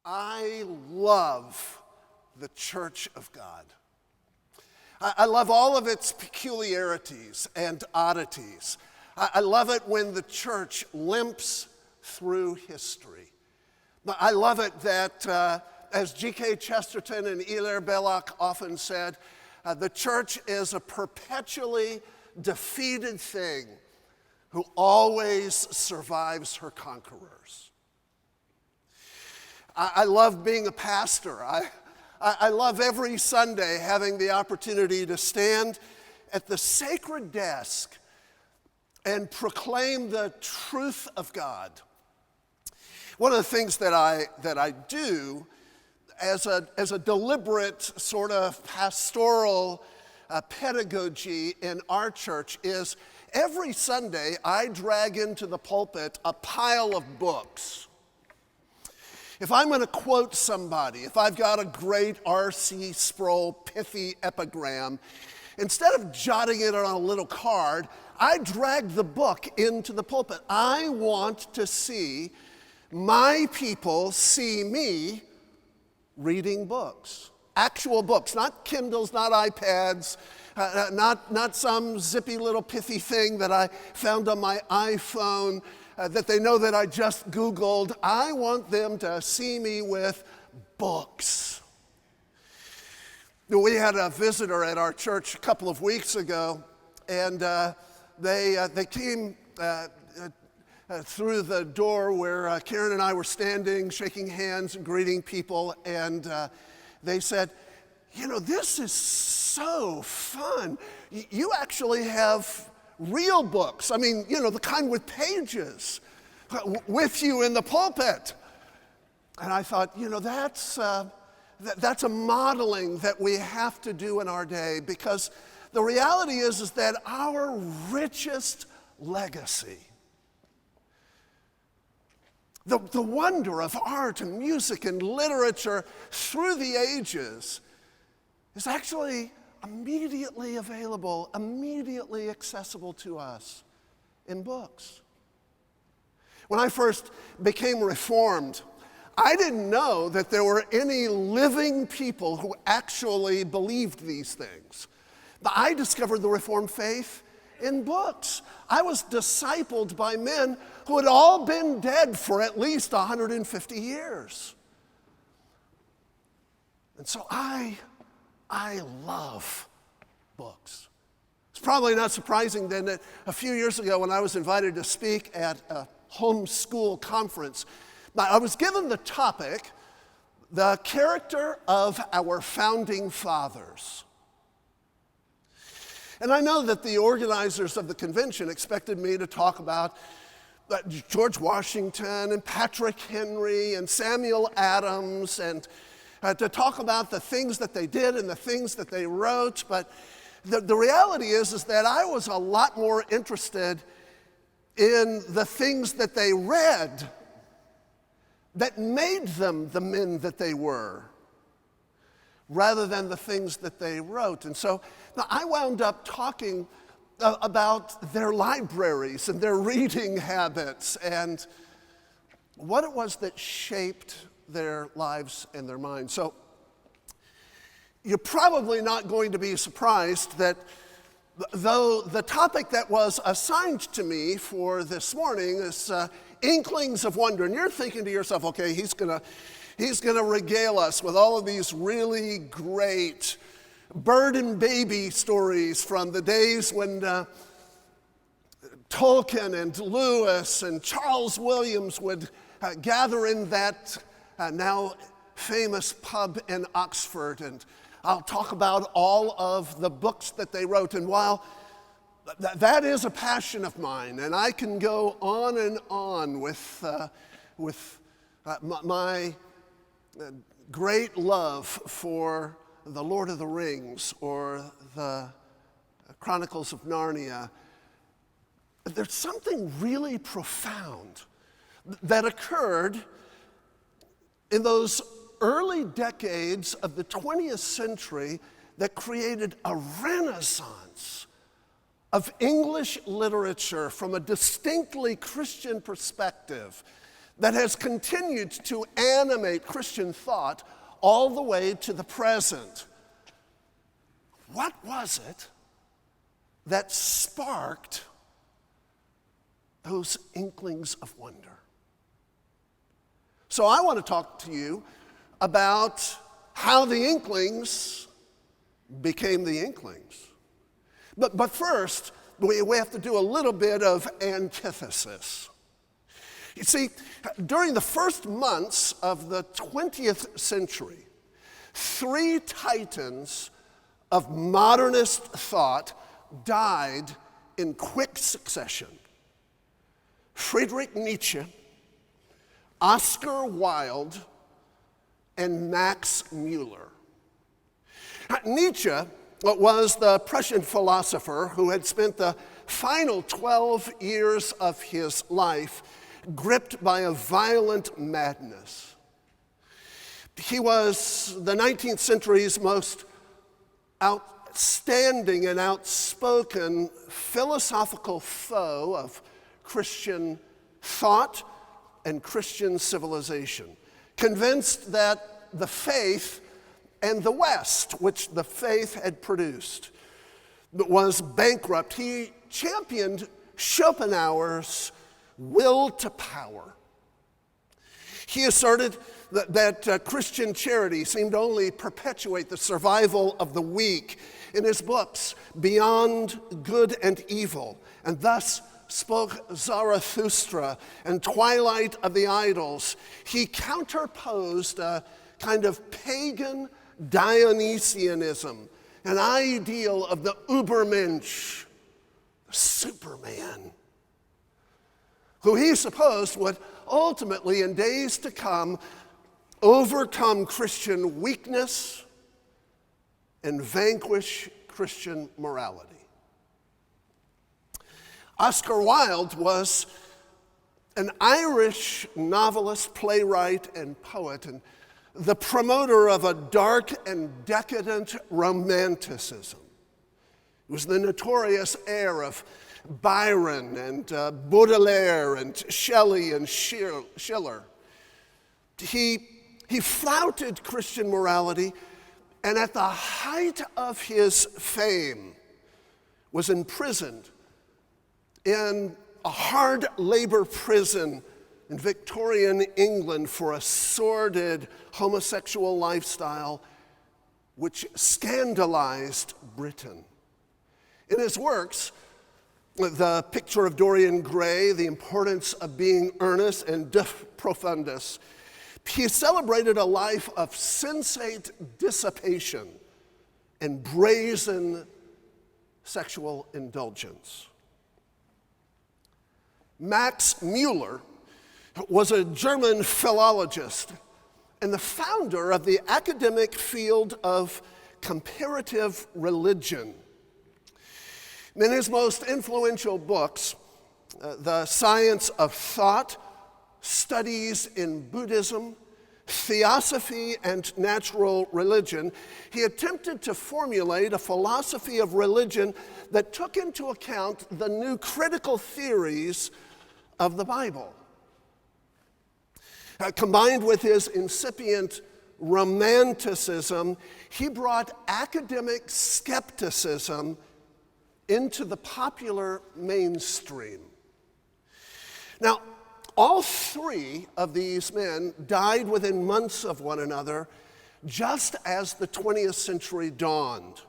I love the Church of God. I love all of its peculiarities and oddities. I love it when the church limps through history. I love it that, as G.K. Chesterton and Hilaire Belloc often said, the church is a perpetually defeated thing who always survives her conquerors. I love being a pastor. I love every Sunday having the opportunity to stand at the sacred desk and proclaim the truth of God. One of the things that I do as a deliberate sort of pastoral pedagogy in our church is every Sunday I drag into the pulpit a pile of books. If I'm going to quote somebody, if I've got a great R.C. Sproul pithy epigram, instead of jotting it on a little card, I drag the book into the pulpit. I want to see my people see me reading books, actual books, not Kindles, not iPads, not some zippy little pithy thing that I found on my iPhone that they know that I just Googled. I want them to see me with books. We had a visitor at our church a couple of weeks ago, and they came through the door where Karen and I were standing, shaking hands and greeting people, and they said, "You know, this is so fun. You actually have real books. I mean, you know, the kind with pages with you in the pulpit." And I thought, you know, that's a modeling that we have to do in our day, because the reality is that our richest legacy, the wonder of art and music and literature through the ages, is actually immediately available, immediately accessible to us in books. When I first became Reformed, I didn't know that there were any living people who actually believed these things. But I discovered the Reformed faith in books. I was discipled by men who had all been dead for at least 150 years. And so I love books. It's probably not surprising then that a few years ago when I was invited to speak at a homeschool conference, I was given the topic, the character of our founding fathers. And I know that the organizers of the convention expected me to talk about George Washington and Patrick Henry and Samuel Adams, and to talk about the things that they did and the things that they wrote. But the reality is that I was a lot more interested in the things that they read that made them the men that they were, rather than the things that they wrote. And so I wound up talking about their libraries and their reading habits and what it was that shaped their lives and their minds. So you're probably not going to be surprised that though the topic that was assigned to me for this morning is Inklings of Wonder, and you're thinking to yourself, okay, he's gonna regale us with all of these really great bird and baby stories from the days when Tolkien and Lewis and Charles Williams would gather in that now famous pub in Oxford, and I'll talk about all of the books that they wrote. And while that is a passion of mine, and I can go on and on with my great love for the Lord of the Rings or the Chronicles of Narnia, there's something really profound that occurred in those early decades of the 20th century that created a renaissance of English literature from a distinctly Christian perspective that has continued to animate Christian thought all the way to the present. What was it that sparked those inklings of wonder? So I want to talk to you about how the Inklings became the Inklings. But first, we have to do a little bit of antithesis. You see, during the first months of the 20th century, three titans of modernist thought died in quick succession: Friedrich Nietzsche, Oscar Wilde, and Max Muller. Nietzsche was the Prussian philosopher who had spent the final 12 years of his life gripped by a violent madness. He was the 19th century's most outstanding and outspoken philosophical foe of Christian thought and Christian civilization, convinced that the faith and the West, which the faith had produced, was bankrupt. He championed Schopenhauer's will to power. He asserted that Christian charity seemed to only perpetuate the survival of the weak. In his books, Beyond Good and Evil, and thus spoke Zarathustra and Twilight of the Idols, he counterposed a kind of pagan Dionysianism, an ideal of the Übermensch, Superman, who he supposed would ultimately, in days to come, overcome Christian weakness and vanquish Christian morality. Oscar Wilde was an Irish novelist, playwright, and poet, and the promoter of a dark and decadent romanticism. It was the notorious heir of Byron and Baudelaire and Shelley and Schiller. He flouted Christian morality, and at the height of his fame was imprisoned in a hard labor prison in Victorian England for a sordid homosexual lifestyle which scandalized Britain. In his works, The Picture of Dorian Gray, The Importance of Being Earnest, and De Profundis, he celebrated a life of sensate dissipation and brazen sexual indulgence. Max Muller was a German philologist and the founder of the academic field of comparative religion. In his most influential books, The Science of Thought, Studies in Buddhism, Theosophy and Natural Religion, he attempted to formulate a philosophy of religion that took into account the new critical theories of the Bible. Combined with his incipient romanticism, he brought academic skepticism into the popular mainstream. Now, all three of these men died within months of one another, just as the 20th century dawned.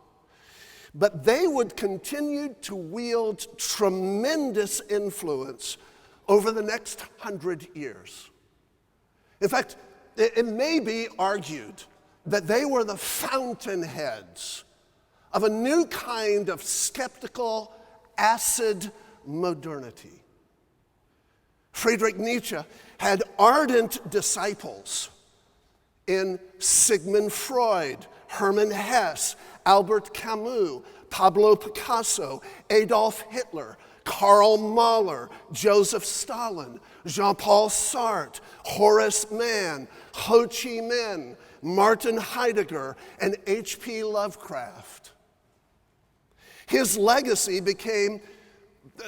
But they would continue to wield tremendous influence over the next 100 years. In fact, it may be argued that they were the fountainheads of a new kind of skeptical, acid modernity. Friedrich Nietzsche had ardent disciples in Sigmund Freud, Hermann Hesse, Albert Camus, Pablo Picasso, Adolf Hitler, Karl Mahler, Joseph Stalin, Jean-Paul Sartre, Horace Mann, Ho Chi Minh, Martin Heidegger, and H.P. Lovecraft. His legacy became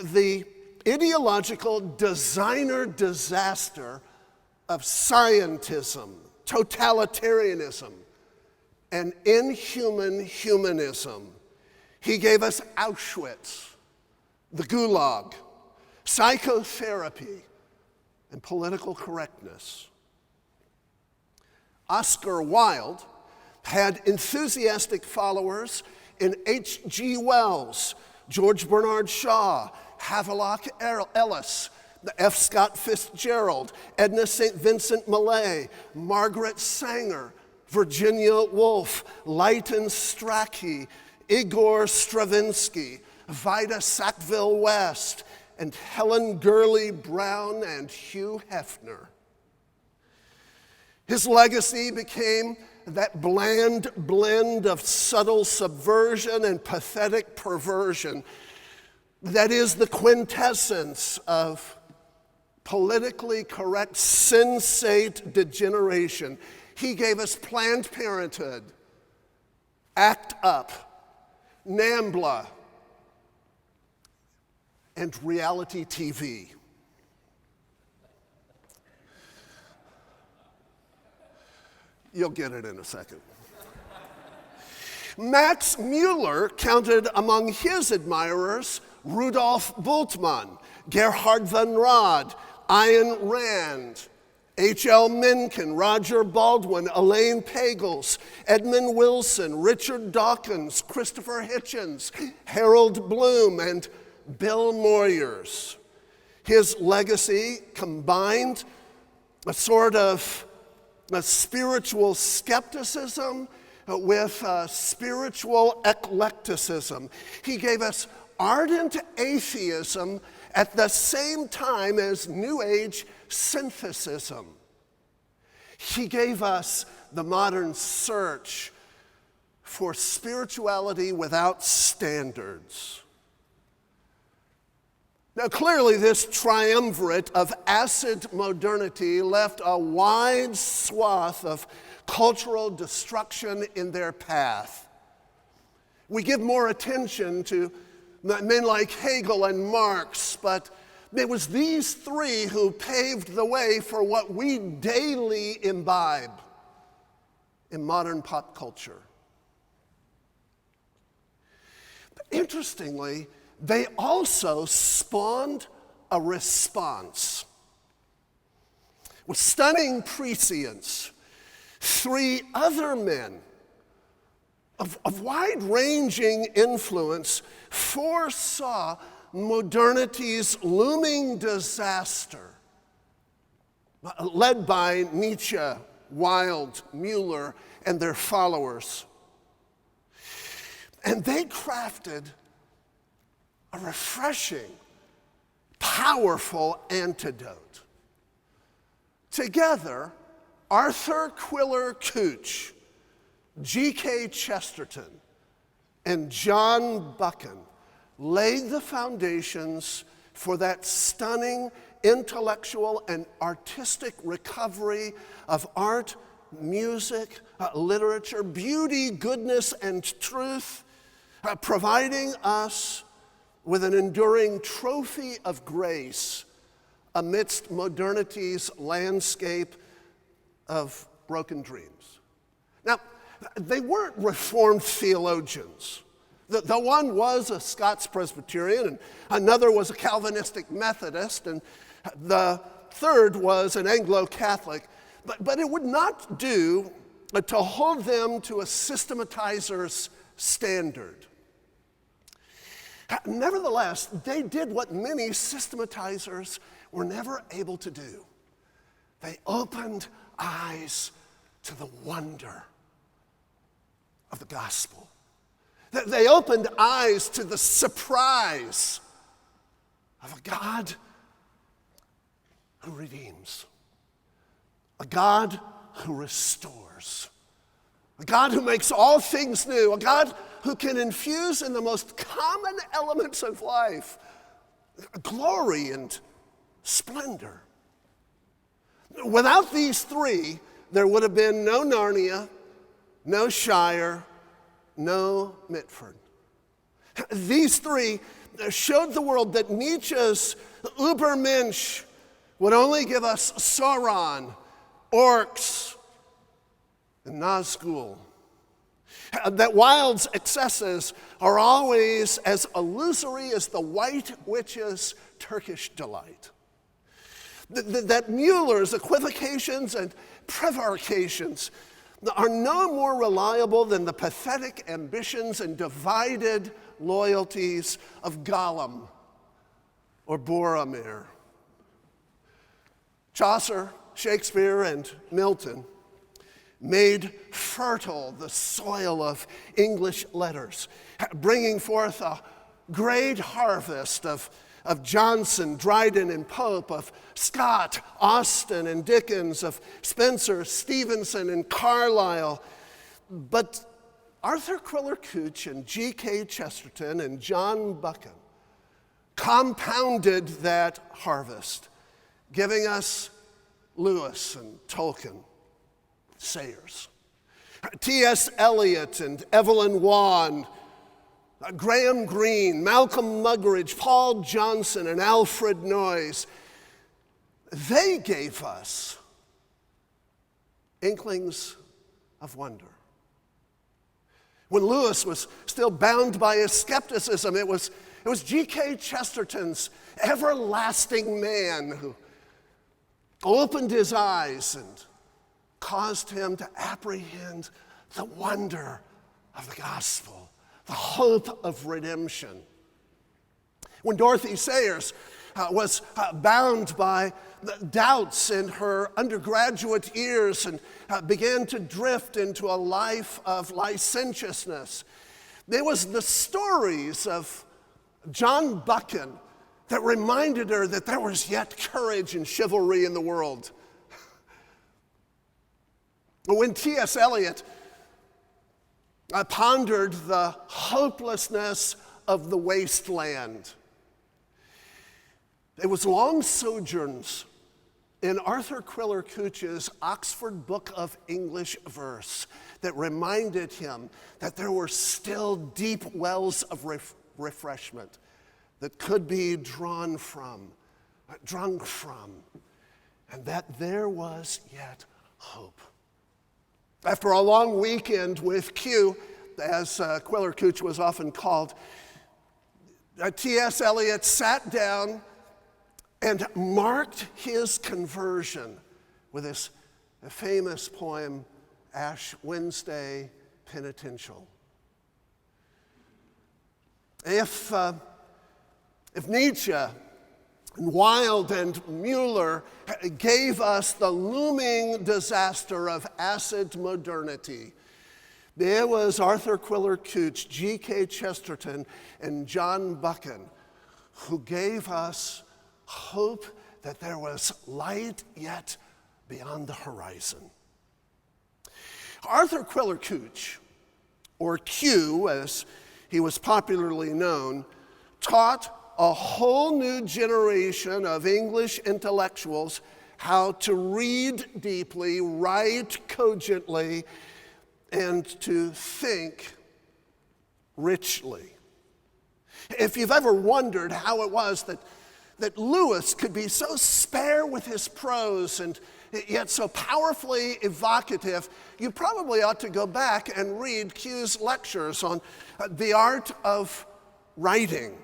the ideological designer disaster of scientism, totalitarianism, and inhuman humanism. He gave us Auschwitz, the Gulag, psychotherapy, and political correctness. Oscar Wilde had enthusiastic followers in H.G. Wells, George Bernard Shaw, Havelock Ellis, F. Scott Fitzgerald, Edna St. Vincent Millay, Margaret Sanger, Virginia Woolf, Leighton Strachey, Igor Stravinsky, Vida Sackville-West, and Helen Gurley Brown and Hugh Hefner. His legacy became that bland blend of subtle subversion and pathetic perversion that is the quintessence of politically correct, sensate degeneration. He gave us Planned Parenthood, ACT UP, NAMBLA, and reality TV. You'll get it in a second. Max Mueller counted among his admirers Rudolf Bultmann, Gerhard von Rad, Ayn Rand, H.L. Mencken, Roger Baldwin, Elaine Pagels, Edmund Wilson, Richard Dawkins, Christopher Hitchens, Harold Bloom, and Bill Moyers. His legacy combined a sort of a spiritual skepticism with spiritual eclecticism. He gave us ardent atheism at the same time as New Age synthesism. He gave us the modern search for spirituality without standards. Now, clearly, this triumvirate of acid modernity left a wide swath of cultural destruction in their path. We give more attention to men like Hegel and Marx, but it was these three who paved the way for what we daily imbibe in modern pop culture. But interestingly, they also spawned a response. With stunning prescience, three other men of wide-ranging influence foresaw modernity's looming disaster, led by Nietzsche, Wilde, Mueller, and their followers. And they crafted a refreshing, powerful antidote. Together, Arthur Quiller-Couch, G.K. Chesterton, and John Buchan laid the foundations for that stunning intellectual and artistic recovery of art, music, literature, beauty, goodness, and truth, providing us with an enduring trophy of grace amidst modernity's landscape of broken dreams. Now, they weren't Reformed theologians. The one was a Scots Presbyterian, and another was a Calvinistic Methodist, and the third was an Anglo-Catholic. But it would not do to hold them to a systematizer's standard. Nevertheless, they did what many systematizers were never able to do. They opened eyes to the wonder of the gospel. They opened eyes to the surprise of a God who redeems, a God who restores, a God who makes all things new, a God who can infuse in the most common elements of life glory and splendor. Without these three, there would have been no Narnia, no Shire, no Mitford. These three showed the world that Nietzsche's Übermensch would only give us Sauron, orcs, and Nazgul. That Wilde's excesses are always as illusory as the white witch's Turkish delight. That Mueller's equivocations and prevarications are no more reliable than the pathetic ambitions and divided loyalties of Gollum or Boromir. Chaucer, Shakespeare, and Milton made fertile the soil of English letters, bringing forth a great harvest of Johnson, Dryden, and Pope, of Scott, Austen, and Dickens, of Spencer, Stevenson, and Carlyle. But Arthur Quiller-Couch and G.K. Chesterton and John Buchan compounded that harvest, giving us Lewis and Tolkien, Sayers, T.S. Eliot and Evelyn Waugh, Graham Greene, Malcolm Muggeridge, Paul Johnson, and Alfred Noyes. They gave us Inklings of wonder. When Lewis was still bound by his skepticism, it was G.K. Chesterton's everlasting man who opened his eyes and caused him to apprehend the wonder of the gospel, the hope of redemption. When Dorothy Sayers was bound by the doubts in her undergraduate years and began to drift into a life of licentiousness, there was the stories of John Buchan that reminded her that there was yet courage and chivalry in the world. When T.S. Eliot pondered the hopelessness of the wasteland, it was long sojourns in Arthur Quiller-Couch's Oxford Book of English Verse that reminded him that there were still deep wells of refreshment that could be drunk from, and that there was yet hope. After a long weekend with Q, as Quiller-Couch was often called, T.S. Eliot sat down and marked his conversion with this famous poem, Ash Wednesday Penitential. If Nietzsche and Wilde and Mueller gave us the looming disaster of acid modernity, there was Arthur Quiller-Couch, G.K. Chesterton, and John Buchan who gave us hope that there was light yet beyond the horizon. Arthur Quiller-Couch, or Q as he was popularly known, taught a whole new generation of English intellectuals how to read deeply, write cogently, and to think richly. If you've ever wondered how it was that Lewis could be so spare with his prose and yet so powerfully evocative, you probably ought to go back and read Q's lectures on the art of writing.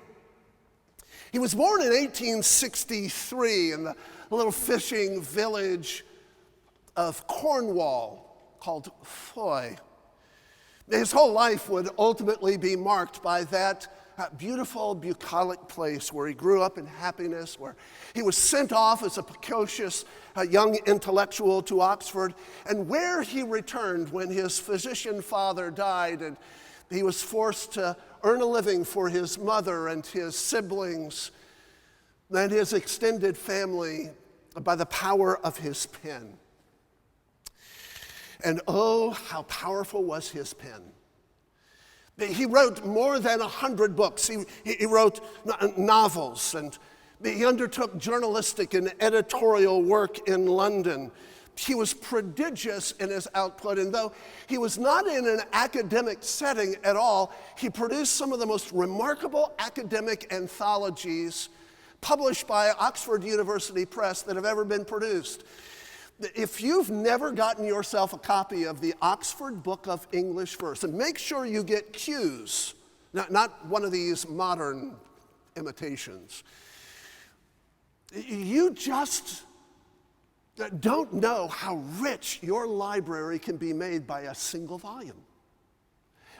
He was born in 1863 in the little fishing village of Cornwall called Foy. His whole life would ultimately be marked by that beautiful bucolic place where he grew up in happiness, where he was sent off as a precocious young intellectual to Oxford, and where he returned when his physician father died and he was forced to earn a living for his mother and his siblings and his extended family by the power of his pen. And oh, how powerful was his pen. He wrote more than 100 books. He wrote novels, and he undertook journalistic and editorial work in London. He was prodigious in his output, and though he was not in an academic setting at all, he produced some of the most remarkable academic anthologies, published by Oxford University Press that have ever been produced. If you've never gotten yourself a copy of the Oxford Book of English Verse, and make sure you get Q's, not one of these modern imitations, you just don't know how rich your library can be made by a single volume.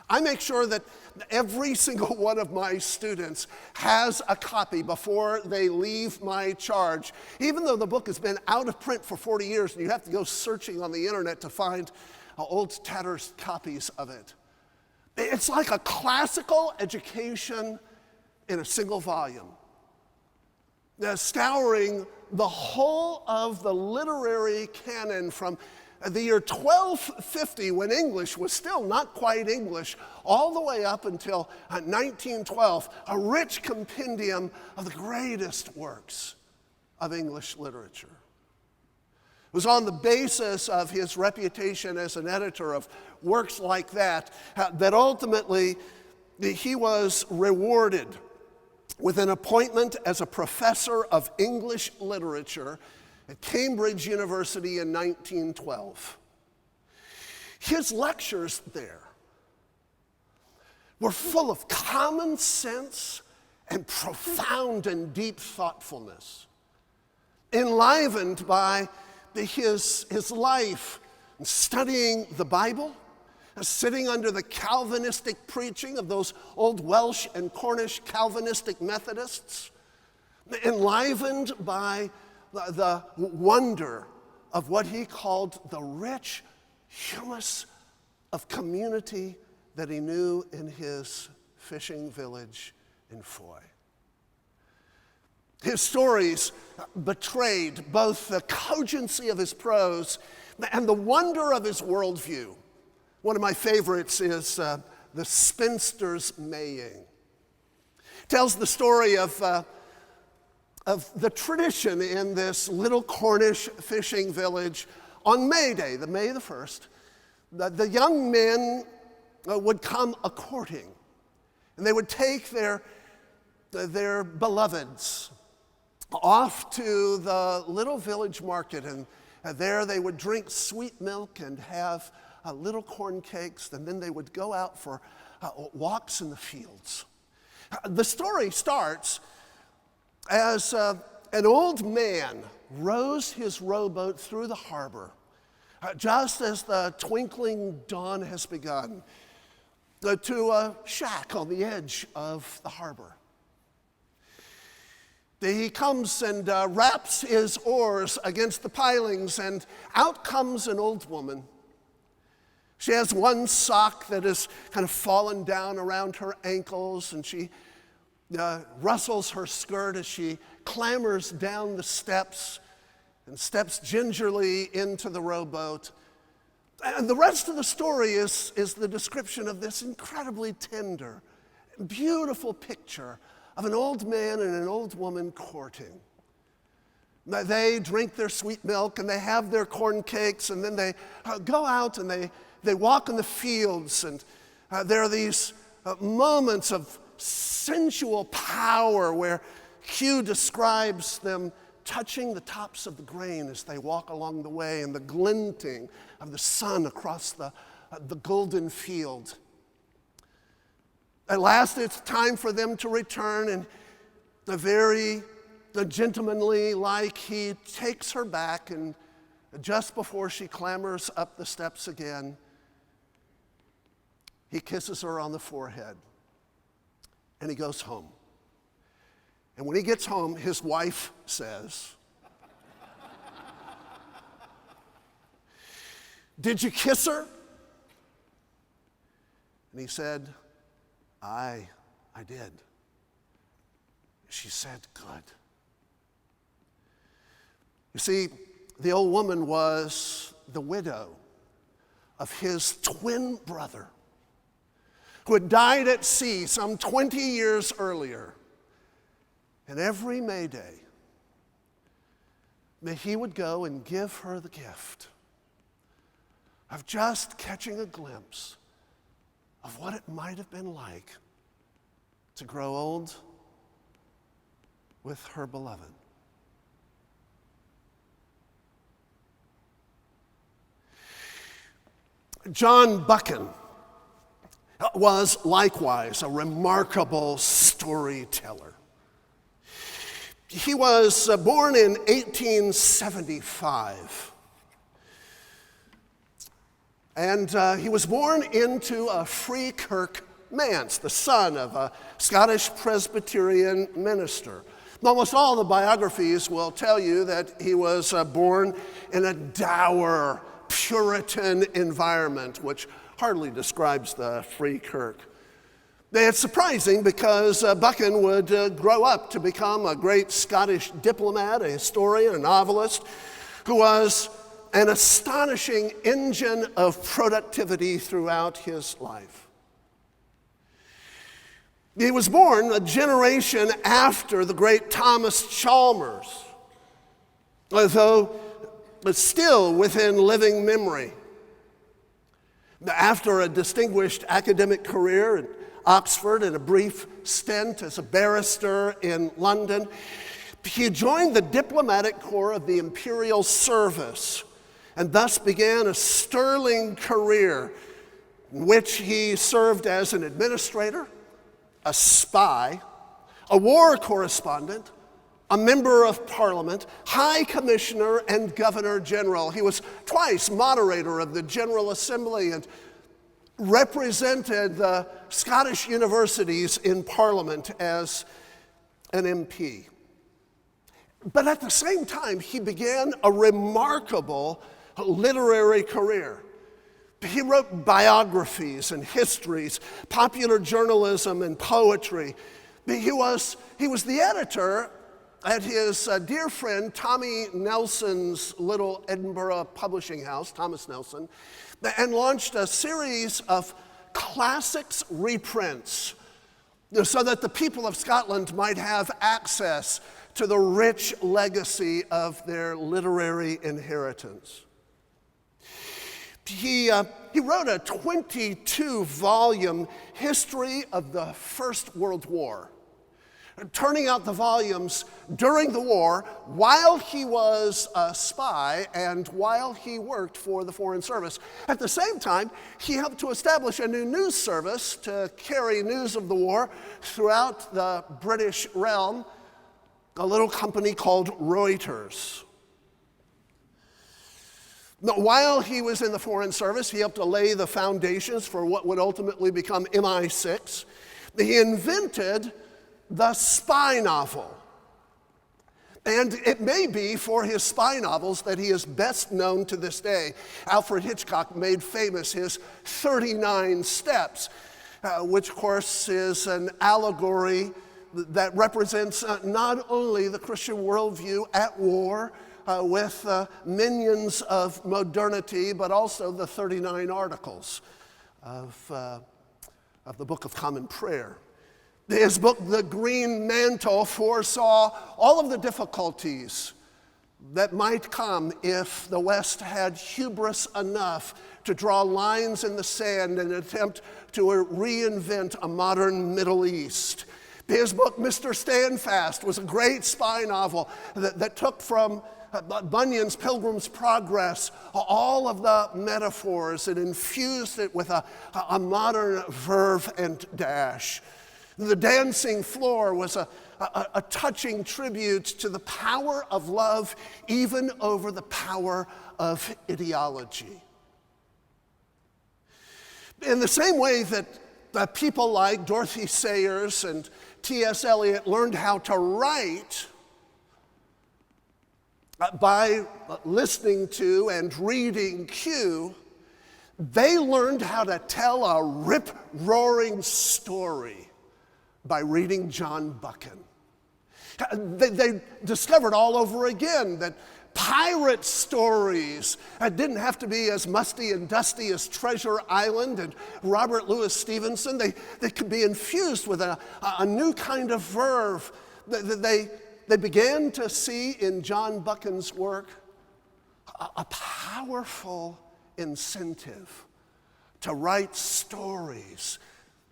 I make sure that every single one of my students has a copy before they leave my charge, even though the book has been out of print for 40 years and you have to go searching on the internet to find old tattered copies of it. It's like a classical education in a single volume, scouring the whole of the literary canon from the year 1250, when English was still not quite English, all the way up until 1912, a rich compendium of the greatest works of English literature. It was on the basis of his reputation as an editor of works like that that ultimately he was rewarded with an appointment as a professor of English literature at Cambridge University in 1912. His lectures there were full of common sense and profound and deep thoughtfulness, enlivened by his life studying the Bible, sitting under the Calvinistic preaching of those old Welsh and Cornish Calvinistic Methodists, enlivened by the wonder of what he called the rich humus of community that he knew in his fishing village in Foy. His stories betrayed both the cogency of his prose and the wonder of his worldview. One of my favorites is The Spinster's Maying. It tells the story of the tradition in this little Cornish fishing village on May Day, the May the 1st. The young men would come a-courting, and they would take their beloveds off to the little village market, and there they would drink sweet milk and have little corn cakes, and then they would go out for walks in the fields. The story starts as an old man rows his rowboat through the harbor, just as the twinkling dawn has begun, to a shack on the edge of the harbor. He comes and wraps his oars against the pilings, and out comes an old woman. She has one sock that is kind of fallen down around her ankles, and she rustles her skirt as she clambers down the steps and steps gingerly into the rowboat. And the rest of the story is the description of this incredibly tender, beautiful picture of an old man and an old woman courting. They drink their sweet milk and they have their corn cakes, and then they go out and they walk in the fields, and there are these moments of sensual power where Q describes them touching the tops of the grain as they walk along the way, and the glinting of the sun across the golden field. At last, it's time for them to return, and the gentlemanly like, he takes her back, and just before she clambers up the steps again, he kisses her on the forehead, and he goes home. And when he gets home, his wife says, "Did you kiss her?" And he said, I did. She said, "Good." You see, the old woman was the widow of his twin brother, who had died at sea some 20 years earlier. And every May Day, he would go and give her the gift of just catching a glimpse of what it might have been like to grow old with her beloved. John Buchan was likewise a remarkable storyteller. He was born in 1875. And he was born into a free kirk manse, the son of a Scottish Presbyterian minister. Almost all the biographies will tell you that he was born in a dour Puritan environment, which hardly describes the free kirk. It's surprising because Buchan would grow up to become a great Scottish diplomat, a historian, a novelist, who was an astonishing engine of productivity throughout his life. He was born a generation after the great Thomas Chalmers, although still within living memory. After a distinguished academic career at Oxford and a brief stint as a barrister in London, he joined the diplomatic corps of the imperial service and thus began a sterling career in which he served as an administrator, a spy, a war correspondent, a member of parliament, high commissioner, and governor general. He was twice moderator of the General Assembly and represented the Scottish universities in parliament as an MP. But at the same time, he began a remarkable literary career. He wrote biographies and histories, popular journalism and poetry. He was the editor at his dear friend Tommy Nelson's little Edinburgh publishing house, Thomas Nelson, and launched a series of classics reprints so that the people of Scotland might have access to the rich legacy of their literary inheritance. He wrote a 22-volume history of the First World War, turning out the volumes during the war while he was a spy and while he worked for the Foreign Service. At the same time, he helped to establish a new news service to carry news of the war throughout the British realm, a little company called Reuters. Now, while he was in the Foreign Service, he helped to lay the foundations for what would ultimately become MI6. He invented the spy novel. And it may be for his spy novels that he is best known to this day. Alfred Hitchcock made famous his 39 Steps, which of course is an allegory that represents not only the Christian worldview at war with minions of modernity, but also the 39 articles of the Book of Common Prayer. His book, The Green Mantle, foresaw all of the difficulties that might come if the West had hubris enough to draw lines in the sand and attempt to reinvent a modern Middle East. His book, Mr. Standfast, was a great spy novel that took from Bunyan's Pilgrim's Progress all of the metaphors and infused it with a modern verve and dash. The Dancing Floor was a touching tribute to the power of love, even over the power of ideology. In the same way that people like Dorothy Sayers and T.S. Eliot learned how to write by listening to and reading Q, they learned how to tell a rip-roaring story by reading John Buchan. They discovered all over again that pirate stories didn't have to be as musty and dusty as Treasure Island and Robert Louis Stevenson. They could be infused with a new kind of verve. They began to see in John Buchan's work a powerful incentive to write stories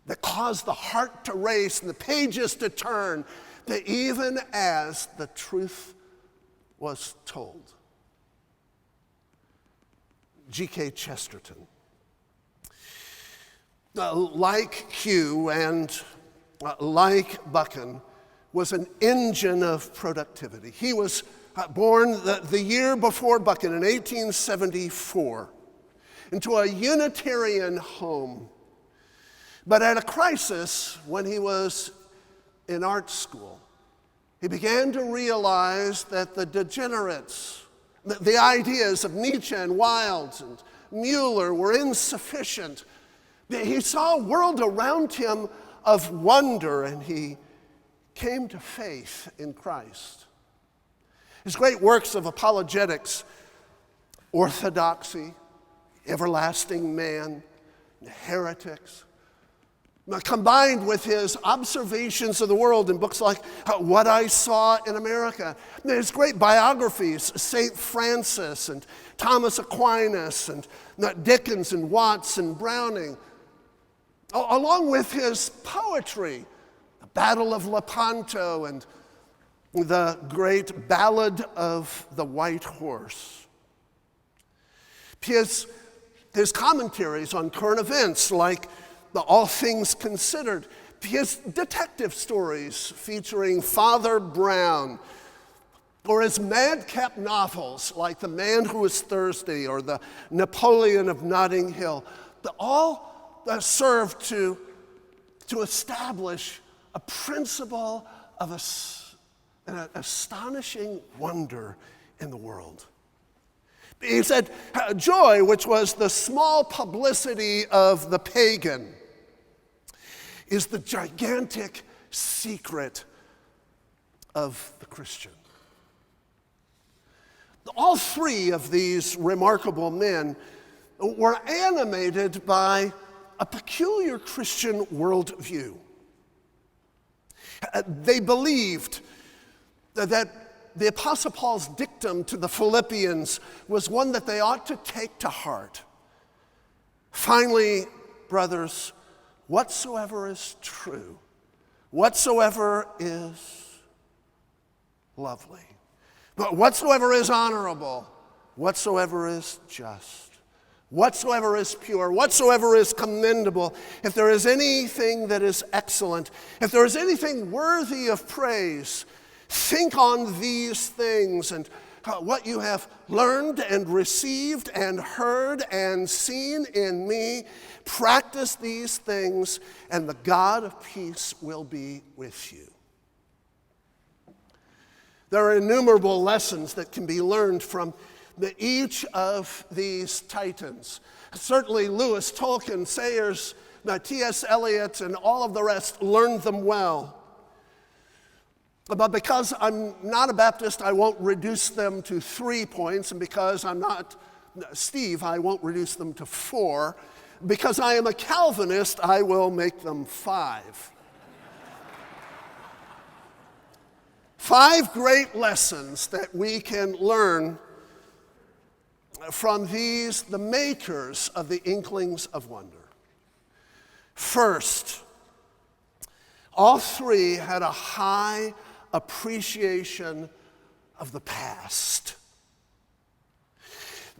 that cause the heart to race and the pages to turn, even as the truth was told. G.K. Chesterton. Like Q and like Buchan, was an engine of productivity. He was born the year before Buchan in 1874 into a Unitarian home. But at a crisis when he was in art school, he began to realize that the degenerates, the ideas of Nietzsche and Wilde and Mueller were insufficient. He saw a world around him of wonder, and he came to faith in Christ. His great works of apologetics, Orthodoxy, Everlasting Man, Heretics, combined with his observations of the world in books like What I Saw in America, his great biographies, St. Francis and Thomas Aquinas and Dickens and Watts and Browning, along with his poetry, The Battle of Lepanto and the great Ballad of the White Horse. His commentaries on current events like the All Things Considered, his detective stories featuring Father Brown, or his madcap novels like The Man Who Was Thursday or The Napoleon of Notting Hill, all served to establish a principle of an astonishing wonder in the world. He said, joy, which was the small publicity of the pagan, is the gigantic secret of the Christian. All three of these remarkable men were animated by a peculiar Christian worldview. They believed that the Apostle Paul's dictum to the Philippians was one that they ought to take to heart. Finally, brothers, whatsoever is true, whatsoever is lovely, but whatsoever is honorable, whatsoever is just, whatsoever is pure, whatsoever is commendable, if there is anything that is excellent, if there is anything worthy of praise, think on these things, and what you have learned and received and heard and seen in me, practice these things, and the God of peace will be with you. There are innumerable lessons that can be learned from each of these titans. Certainly Lewis, Tolkien, Sayers, T.S. Eliot, and all of the rest learned them well. But because I'm not a Baptist, I won't reduce them to 3 points, and because I'm not Steve, I won't reduce them to 4. Because I am a Calvinist, I will make them 5. 5 great lessons that we can learn from these, the makers of the Inklings of Wonder. First, all three had a high appreciation of the past.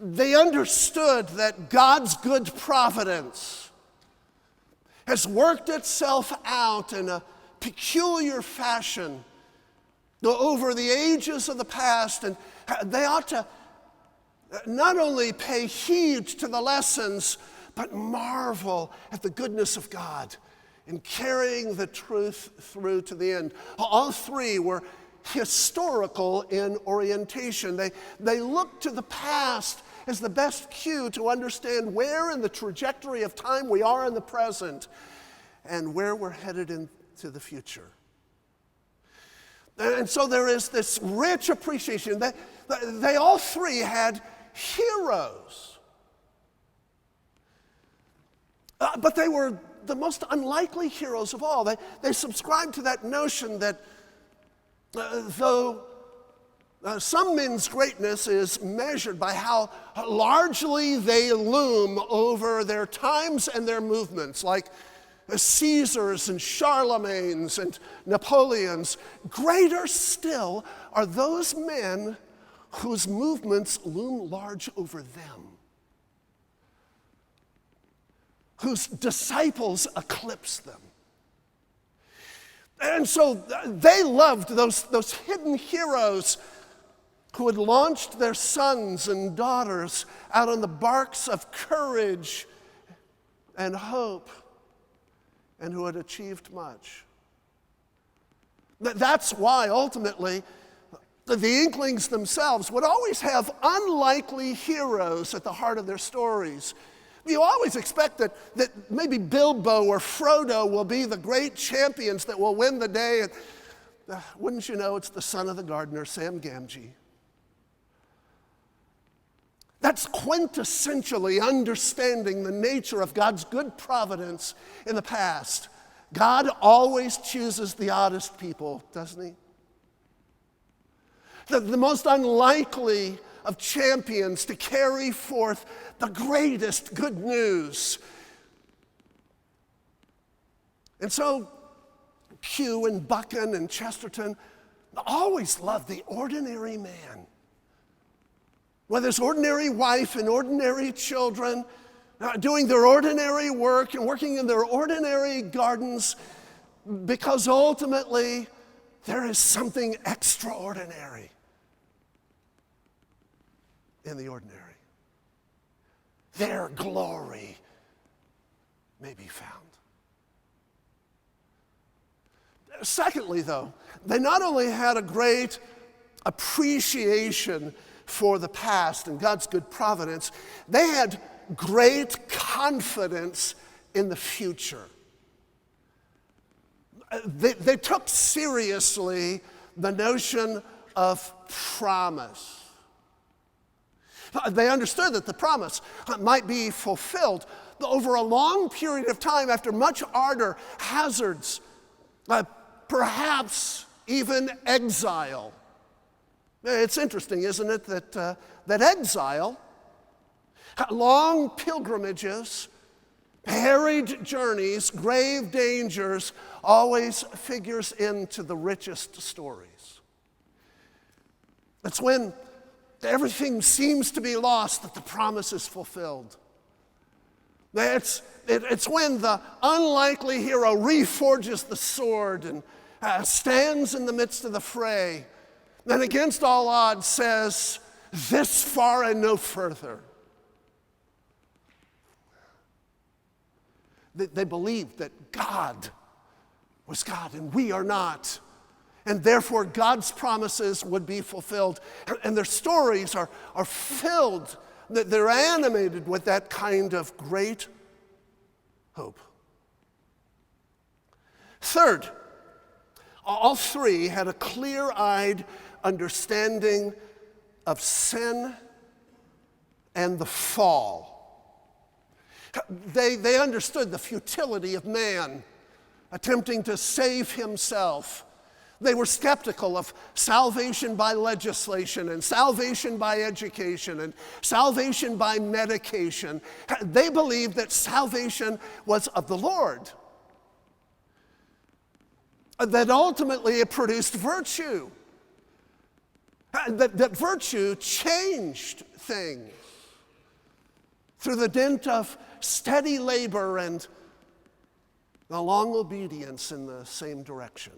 They understood that God's good providence has worked itself out in a peculiar fashion over the ages of the past, and they ought to not only pay heed to the lessons, but marvel at the goodness of God in carrying the truth through to the end. All three were historical in orientation. They looked to the past as the best cue to understand where in the trajectory of time we are in the present and where we're headed into the future. And so there is this rich appreciation. They all three had heroes. But they were the most unlikely heroes of all. They subscribed to that notion that though some men's greatness is measured by how largely they loom over their times and their movements, like Caesars and Charlemagnes and Napoleons. Greater still are those men whose movements loom large over them, whose disciples eclipse them. And so they loved those hidden heroes who had launched their sons and daughters out on the barks of courage and hope, and who had achieved much. That's why, ultimately, the Inklings themselves would always have unlikely heroes at the heart of their stories. You always expect that maybe Bilbo or Frodo will be the great champions that will win the day. And wouldn't you know, it's the son of the gardener, Sam Gamgee. That's quintessentially understanding the nature of God's good providence in the past. God always chooses the oddest people, doesn't he? The most unlikely of champions to carry forth the greatest good news. And so, Kew and Buchan and Chesterton always loved the ordinary man. Whether it's ordinary wife and ordinary children, doing their ordinary work and working in their ordinary gardens, because ultimately there is something extraordinary in the ordinary. Their glory may be found. Secondly, though, they not only had a great appreciation for the past and God's good providence, they had great confidence in the future. They took seriously the notion of promise. They understood that the promise might be fulfilled over a long period of time after much ardor, hazards, perhaps even exile. It's interesting, isn't it, that exile, long pilgrimages, harried journeys, grave dangers, always figures into the richest stories. It's when everything seems to be lost that the promise is fulfilled. It's when the unlikely hero reforges the sword and stands in the midst of the fray, and against all odds says, "This far and no further." They believed that God was God and we are not. And therefore God's promises would be fulfilled. And their stories are filled, they're animated with that kind of great hope. Third, all three had a clear-eyed understanding of sin and the fall. They understood the futility of man attempting to save himself. They were skeptical of salvation by legislation and salvation by education and salvation by medication. They believed that salvation was of the Lord, that ultimately it produced virtue, that virtue changed things through the dint of steady labor and a long obedience in the same direction.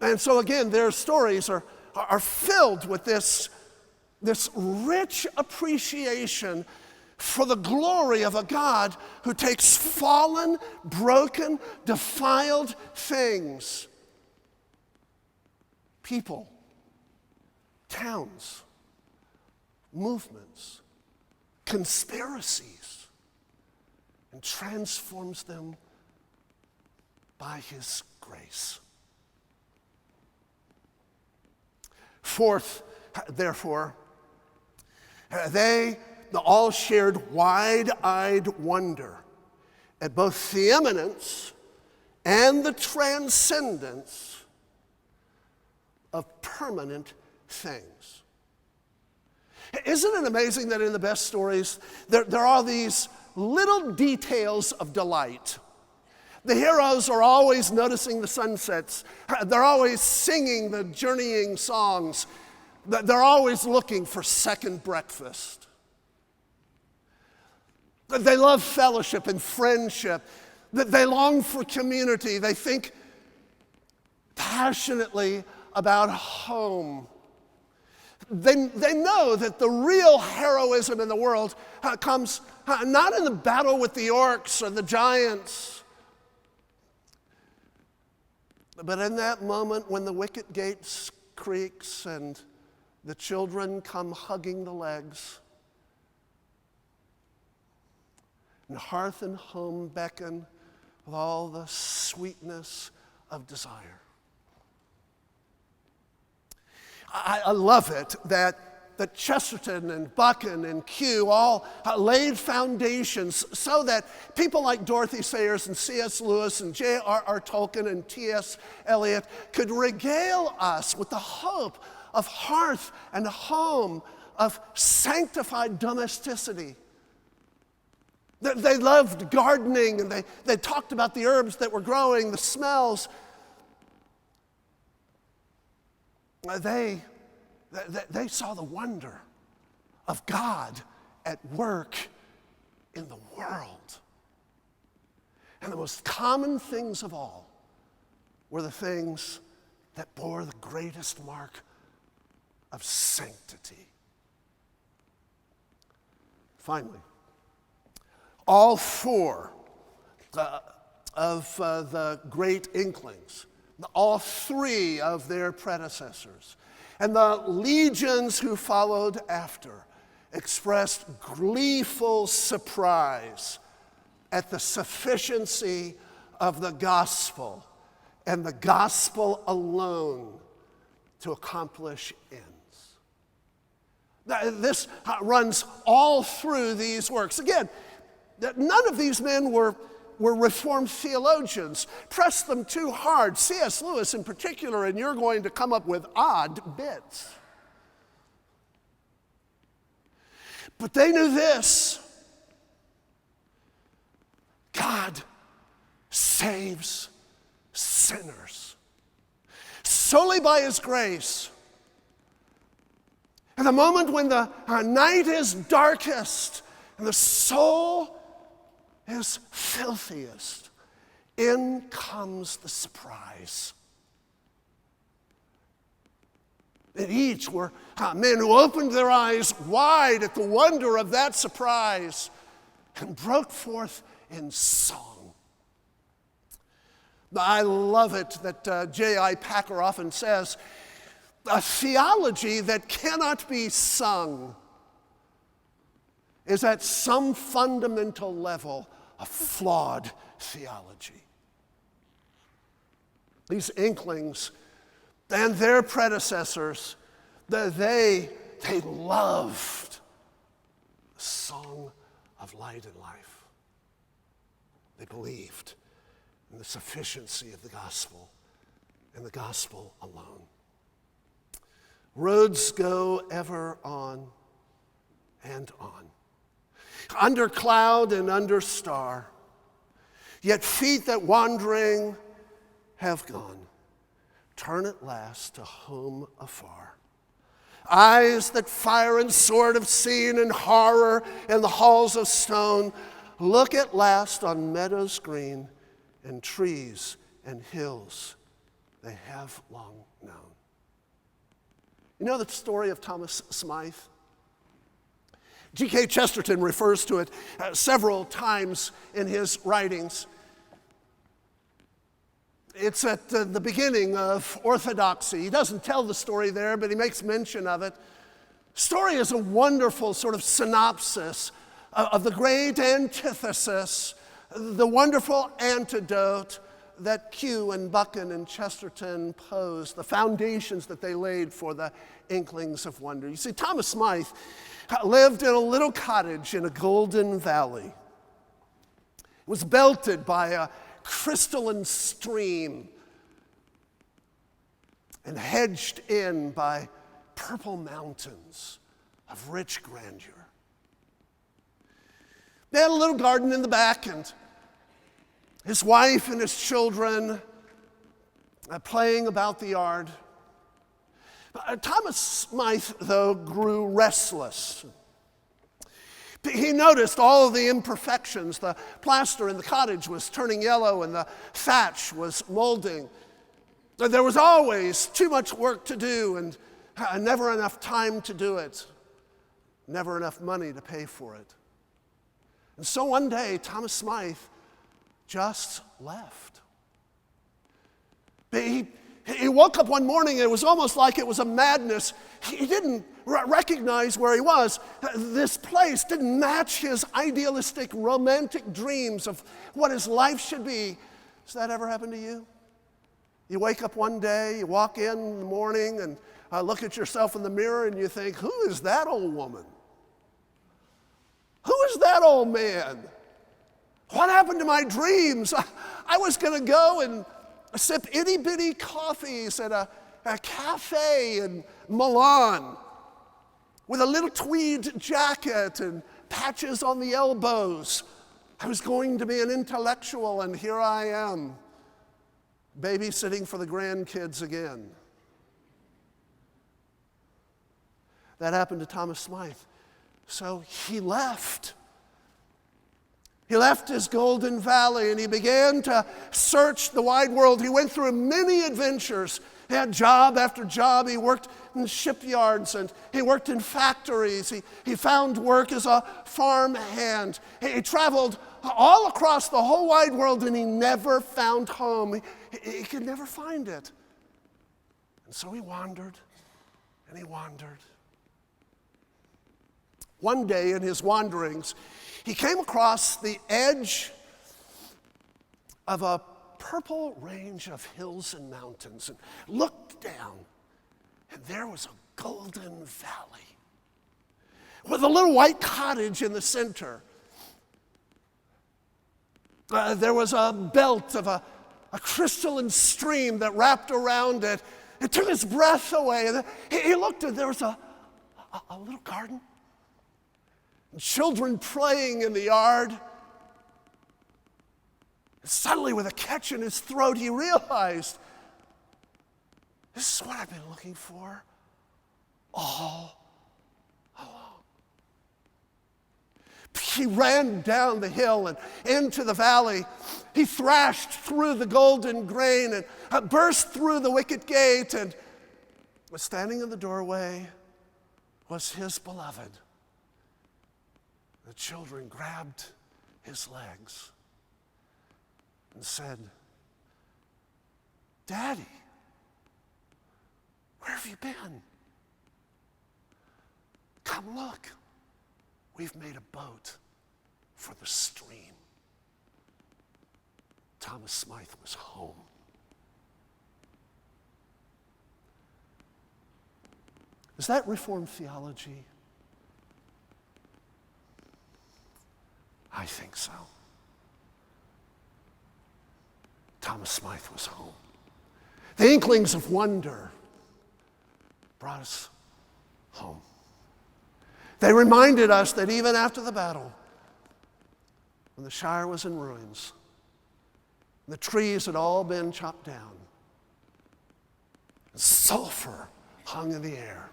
And so again, their stories are filled with this rich appreciation for the glory of a God who takes fallen, broken, defiled things, people, towns, movements, conspiracies, and transforms them by his grace. Fourth, therefore, they all shared wide-eyed wonder at both the imminence and the transcendence of permanent things. Isn't it amazing that in the best stories, there are these little details of delight. The heroes are always noticing the sunsets. They're always singing the journeying songs. They're always looking for second breakfast. They love fellowship and friendship. They long for community. They think passionately about home. They know that the real heroism in the world comes not in the battle with the orcs or the giants, but in that moment when the wicket gate creaks and the children come hugging the legs, and hearth and home beckon with all the sweetness of desire. I love it that Chesterton and Buchan and Q all laid foundations so that people like Dorothy Sayers and C.S. Lewis and J.R.R. Tolkien and T.S. Eliot could regale us with the hope of hearth and home, of sanctified domesticity. They loved gardening, and they talked about the herbs that were growing, the smells. They saw the wonder of God at work in the world. And the most common things of all were the things that bore the greatest mark of sanctity. Finally, all four of the great Inklings, all three of their predecessors, and the legions who followed after expressed gleeful surprise at the sufficiency of the gospel and the gospel alone to accomplish ends. This runs all through these works. Again, none of these men were Reformed theologians. Press them too hard, C.S. Lewis in particular, and you're going to come up with odd bits. But they knew this: God saves sinners solely by his grace. And the moment when the night is darkest and the soul is filthiest, in comes the surprise. And each were men who opened their eyes wide at the wonder of that surprise and broke forth in song. I love it that J.I. Packer often says, a theology that cannot be sung is at some fundamental level a flawed theology. These Inklings and their predecessors, they loved the song of light and life. They believed in the sufficiency of the gospel and the gospel alone. Roads go ever on and on, under cloud and under star, yet feet that wandering have gone turn at last to home afar. Eyes that fire and sword have seen and horror in the halls of stone look at last on meadows green and trees and hills they have long known. You know the story of Thomas Smythe? G.K. Chesterton refers to it several times in his writings. It's at the beginning of Orthodoxy. He doesn't tell the story there, but he makes mention of it. The story is a wonderful sort of synopsis of the great antithesis, the wonderful antidote that Q and Buchan and Chesterton posed, the foundations that they laid for the Inklings of Wonder. You see, Thomas Smythe lived in a little cottage in a golden valley. It was belted by a crystalline stream and hedged in by purple mountains of rich grandeur. They had a little garden in the back, and his wife and his children playing about the yard. Thomas Smythe, though, grew restless. He noticed all of the imperfections. The plaster in the cottage was turning yellow, and the thatch was molding. There was always too much work to do, and never enough time to do it. Never enough money to pay for it. And so one day, Thomas Smythe just left. He woke up one morning, and it was almost like it was a madness. He didn't recognize where he was. This place didn't match his idealistic, romantic dreams of what his life should be. Has that ever happened to you? You wake up one day, you walk in the morning, and look at yourself in the mirror, and you think, who is that old woman? Who is that old man? What happened to my dreams? I was going to go and sip itty-bitty coffees at a cafe in Milan with a little tweed jacket and patches on the elbows. I was going to be an intellectual, and here I am, babysitting for the grandkids again. That happened to Thomas Smythe. So he left. He left his golden valley, and he began to search the wide world. He went through many adventures. He had job after job. He worked in shipyards, and he worked in factories. He found work as a farm hand. He traveled all across the whole wide world, and he never found home. He could never find it. And so he wandered, and he wandered. One day in his wanderings, he came across the edge of a purple range of hills and mountains and looked down, and there was a golden valley with a little white cottage in the center. There was a belt of a crystalline stream that wrapped around it. It took his breath away. And he looked, and there was a little garden. Children playing in the yard. And suddenly, with a catch in his throat, he realized, this is what I've been looking for all along. He ran down the hill and into the valley. He thrashed through the golden grain and burst through the wicket gate, and standing in the doorway was his beloved. The children grabbed his legs and said, Daddy, where have you been? Come look, we've made a boat for the stream. Thomas Smythe was home. Is that Reformed theology? I think so. Thomas Smythe was home. The Inklings of wonder brought us home. They reminded us that even after the battle, when the Shire was in ruins, the trees had all been chopped down, and sulfur hung in the air,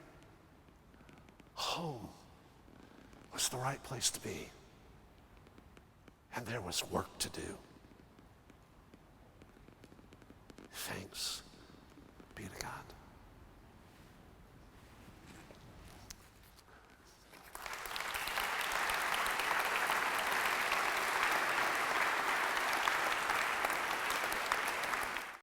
home was the right place to be. And there was work to do. Thanks be to God.